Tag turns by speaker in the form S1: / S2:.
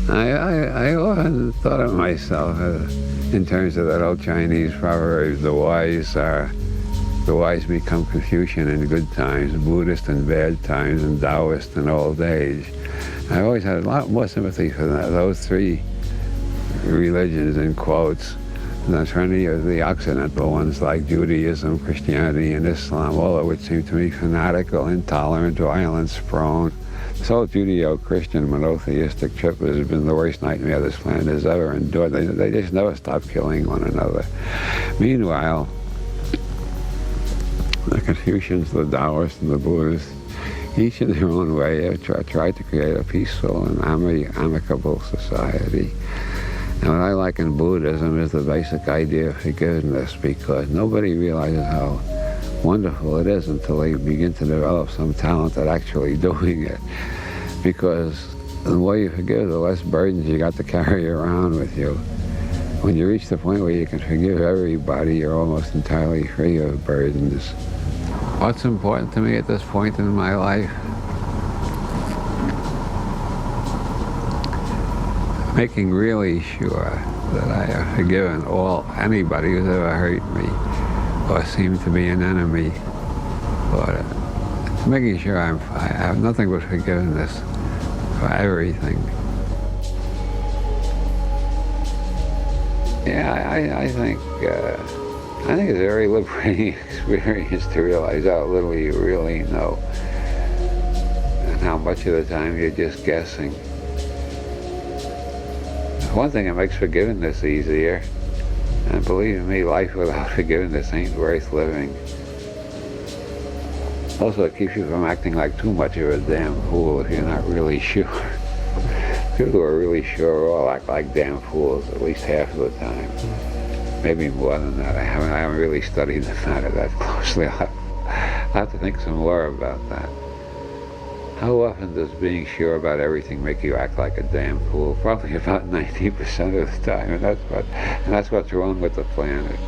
S1: I often thought of myself in terms of that old Chinese proverb, the wise become Confucian in good times, Buddhist in bad times, and Taoist in old age. I always had a lot more sympathy for those three religions, in quotes, than trying to use the Occidental ones like Judaism, Christianity, and Islam, all of which seem to me fanatical, intolerant, violence-prone. This whole Judeo-Christian monotheistic trip has been the worst nightmare this planet has ever endured. They just never stop killing one another. Meanwhile, the Confucians, the Taoists, and the Buddhists, each in their own way, have tried to create a peaceful and amicable society. And what I like in Buddhism is the basic idea of forgiveness, because nobody realizes how wonderful it is until they begin to develop some talent at actually doing it. Because the more you forgive, the less burdens you got to carry around with you. When you reach the point where you can forgive everybody, you're almost entirely free of burdens. What's important to me at this point in my life? Making really sure that I have forgiven anybody who's ever hurt me or seemed to be an enemy, or making sure I have nothing but forgiveness for everything. Yeah, I think it's a very liberating experience to realize how little you really know and how much of the time you're just guessing. One thing that makes forgiveness easier, and believe me, life without forgiveness ain't worth living. Also, it keeps you from acting like too much of a damn fool if you're not really sure. People who are really sure all act like damn fools at least half of the time. Maybe more than that. I haven't really studied the matter that closely. I'll have to think some more about that. How often does being sure about everything make you act like a damn fool? Probably about 90% of the time, and that's what's wrong with the planet.